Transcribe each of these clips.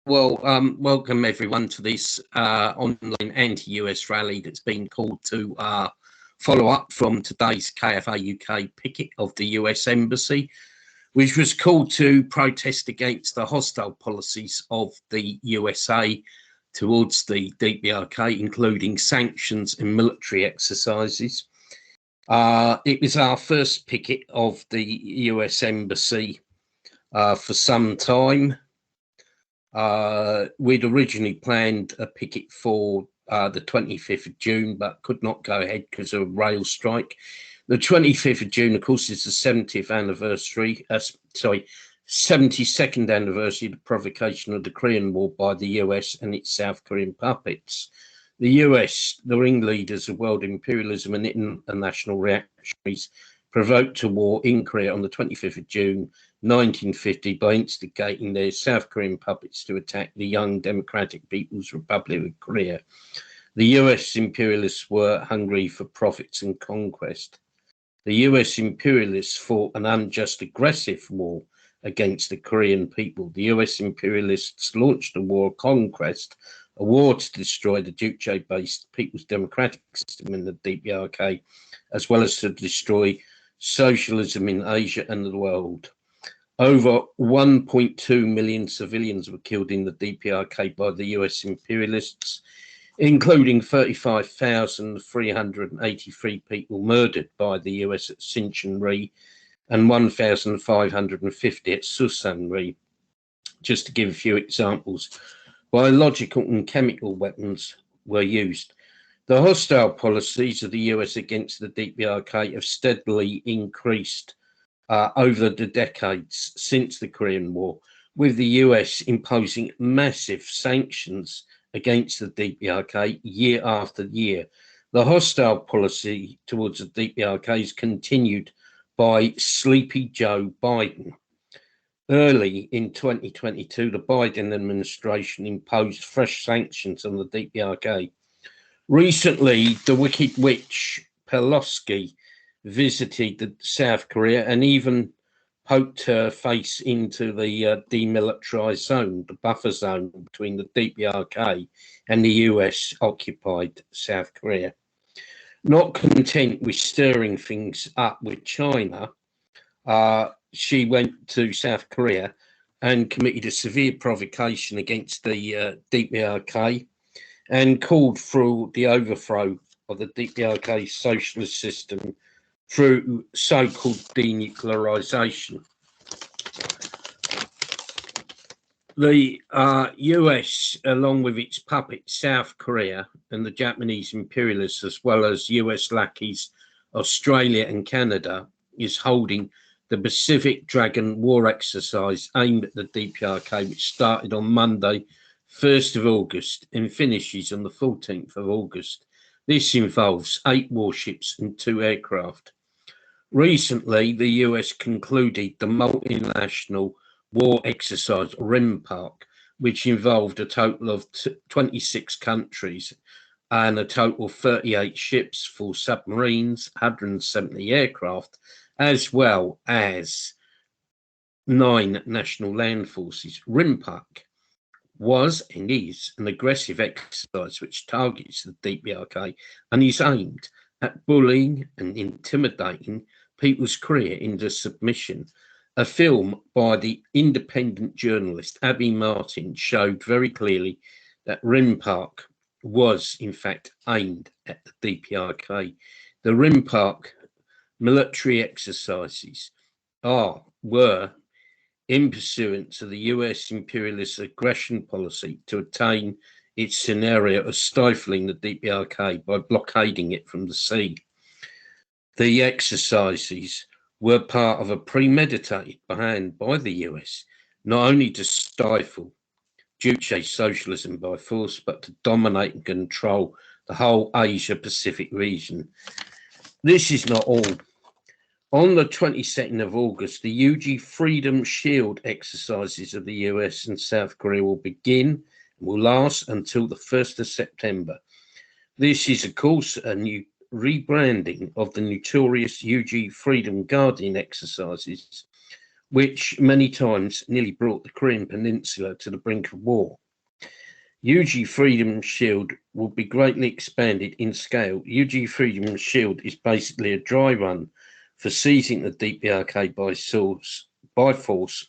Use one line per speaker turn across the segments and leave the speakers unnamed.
Welcome everyone to this online anti-US rally that's been called to follow up from today's KFA UK picket of the US Embassy, which was called to protest against the hostile policies of the USA towards the DPRK, including sanctions and military exercises. It was our first picket of the US Embassy for some time. We'd originally planned a picket for the 25th of June, but could not go ahead because of a rail strike. The 25th of June, of course, is the 72nd anniversary of the provocation of the Korean War by the US and its South Korean puppets. The US, the ringleaders of world imperialism and international reactionaries, provoked a war in Korea on the 25th of June 1950 by instigating their South Korean puppets to attack the young Democratic People's Republic of Korea. The US imperialists were hungry for profits and conquest. The US imperialists fought an unjust, aggressive war against the Korean people. The US imperialists launched a war of conquest, a war to destroy the Juche-based People's Democratic System in the DPRK, as well as to destroy socialism in Asia and the world. Over 1.2 million civilians were killed in the DPRK by the US imperialists, including 35,383 people murdered by the US at Sinchon-ri and 1,550 at Susan-ri. Just to give a few examples, biological and chemical weapons were used. The hostile policies of the US against the DPRK have steadily increased over the decades since the Korean War, with the US imposing massive sanctions against the DPRK year after year. The hostile policy towards the DPRK is continued by Sleepy Joe Biden. Early in 2022, the Biden administration imposed fresh sanctions on the DPRK. Recently, the Wicked Witch Pelosi visited South Korea and even poked her face into the demilitarized zone, the buffer zone between the DPRK and the US occupied South Korea. Not content with stirring things up with China, she went to South Korea and committed a severe provocation against the DPRK and called for the overthrow of the DPRK socialist system through so-called denuclearization. The US, along with its puppet South Korea and the Japanese imperialists, as well as US lackeys Australia and Canada, is holding the Pacific Dragon war exercise aimed at the DPRK, which started on Monday, 1st of August and finishes on the 14th of August. This involves 8 warships and 2 aircraft. Recently, the US concluded the multinational war exercise RIMPAC, which involved a total of 26 countries and a total of 38 ships, 4 submarines, 170 aircraft, as well as 9 national land forces. RIMPAC was and is an aggressive exercise which targets the DPRK and is aimed at bullying and intimidating People's Korea into submission. A film by the independent journalist Abby Martin showed very clearly that RIMPAC was in fact aimed at the DPRK. The RIMPAC military exercises were in pursuance to the US imperialist aggression policy to attain its scenario of stifling the DPRK by blockading it from the sea. The exercises were part of a premeditated plan by the US, not only to stifle Juche socialism by force, but to dominate and control the whole Asia-Pacific region. This is not all. On the 22nd of August, the UG Freedom Shield exercises of the US and South Korea will begin and will last until the 1st of September. This is, of course, a new rebranding of the notorious UG Freedom Guardian exercises, which many times nearly brought the Korean Peninsula to the brink of war. UG Freedom Shield will be greatly expanded in scale. UG Freedom Shield is basically a dry run for seizing the DPRK by force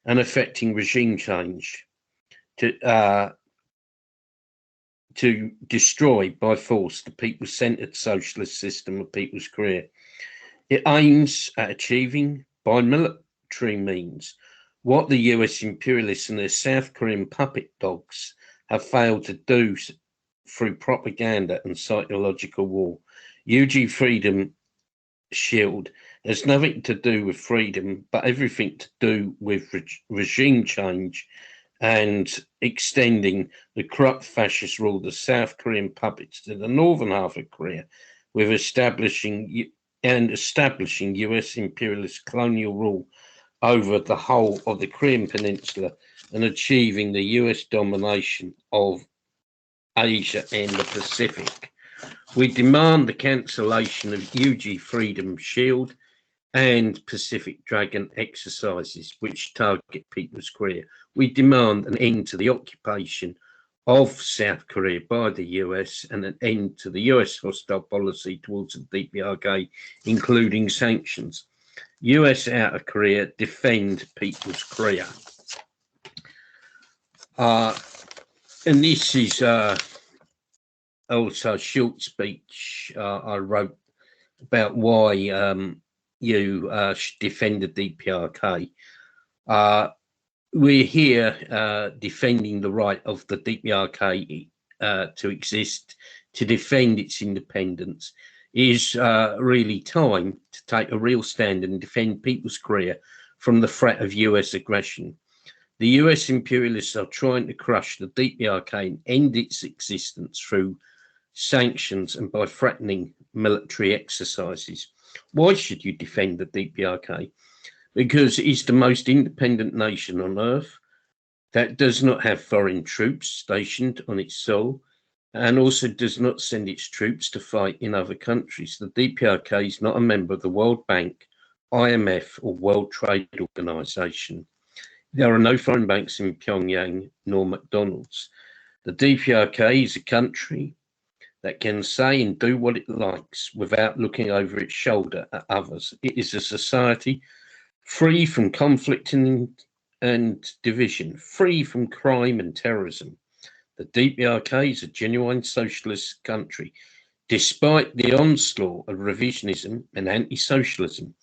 and effecting regime change to destroy by force the people-centered socialist system of People's Korea. It aims at achieving, by military means, what the US imperialists and their South Korean puppet dogs have failed to do through propaganda and psychological war. UG Freedom Shield has nothing to do with freedom, but everything to do with regime change and extending the corrupt fascist rule of the South Korean puppets to the northern half of Korea, with establishing US imperialist colonial rule over the whole of the Korean Peninsula and achieving the US domination of Asia and the Pacific. We demand the cancellation of UG Freedom Shield and Pacific Dragon exercises which target People's Korea. We demand an end to the occupation of South Korea by the US and an end to the US hostile policy towards the DPRK, including sanctions. US out of Korea, defend People's Korea. And this is also a short speech I wrote about why you should defend the DPRK. We're here defending the right of the DPRK to exist, to defend its independence. It is really time to take a real stand and defend People's Korea from the threat of US aggression. The US imperialists are trying to crush the DPRK and end its existence through sanctions and by threatening military exercises. Why should you defend the DPRK? Because it is the most independent nation on earth that does not have foreign troops stationed on its soil and also does not send its troops to fight in other countries. The DPRK is not a member of the World Bank, IMF, or World Trade Organization. There are no foreign banks in Pyongyang nor McDonald's. The DPRK is a country that can say and do what it likes without looking over its shoulder at others. It is a society free from conflict and division, free from crime and terrorism. The DPRK is a genuine socialist country, despite the onslaught of revisionism and anti-socialism.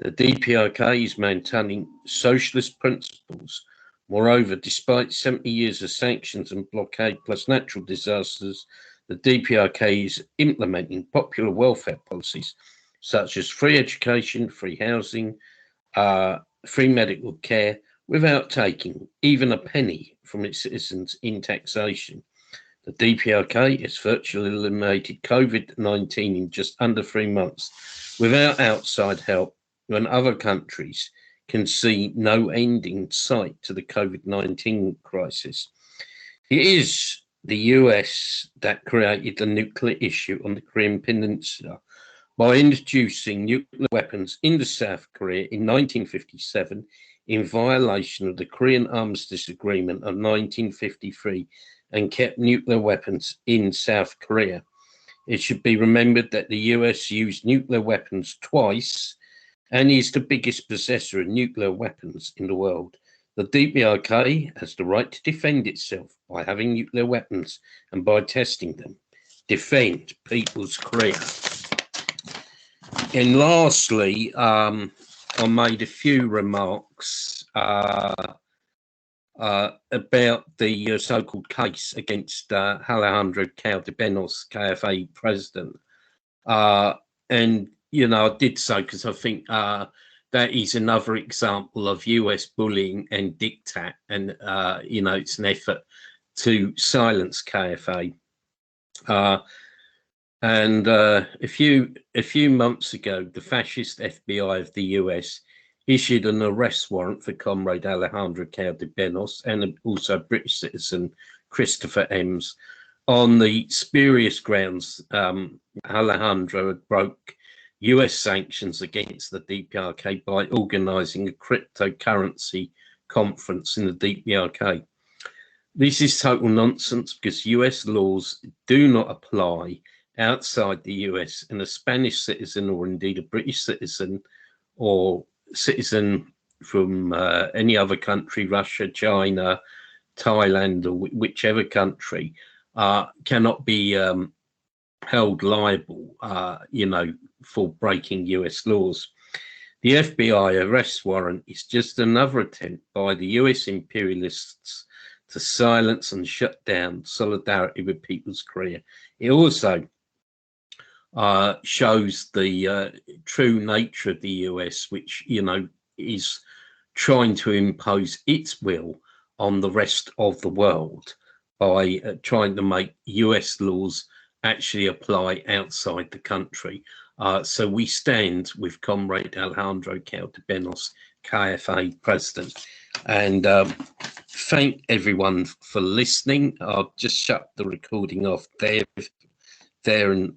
The DPRK is maintaining socialist principles. Moreover, despite 70 years of sanctions and blockade plus natural disasters, the DPRK is implementing popular welfare policies such as free education, free housing, free medical care, without taking even a penny from its citizens in taxation. The DPRK has virtually eliminated COVID-19 in just under 3 months without outside help, when other countries can see no end in sight to the COVID-19 crisis. It is the US that created the nuclear issue on the Korean Peninsula by introducing nuclear weapons into South Korea in 1957 in violation of the Korean Armistice Agreement of 1953 and kept nuclear weapons in South Korea. It should be remembered that the US used nuclear weapons twice and is the biggest possessor of nuclear weapons in the world. The DPRK has the right to defend itself by having nuclear weapons and by testing them. Defend People's Korea. And lastly, I made a few remarks about the so-called case against Alejandro Caldebenos, KFA president. And, you know, I did so because I think that is another example of US bullying and diktat, and you know, it's an effort to silence KFA. And a few months ago, the fascist FBI of the US issued an arrest warrant for Comrade Alejandro Caldebenos and also British citizen Christopher Ems on the spurious grounds Alejandro had broke US sanctions against the DPRK by organising a cryptocurrency conference in the DPRK. This is total nonsense because US laws do not apply outside the US, and a Spanish citizen, or indeed a British citizen, or citizen from any other country, Russia, China, Thailand, or whichever country, cannot be held liable, for breaking US laws. The FBI arrest warrant is just another attempt by the US imperialists to silence and shut down solidarity with people's Korea. It also shows the true nature of the US, which, is trying to impose its will on the rest of the world by trying to make US laws actually apply outside the country. So we stand with Comrade Alejandro Caldebenos, KFA president, and thank everyone for listening. I'll just shut the recording off there and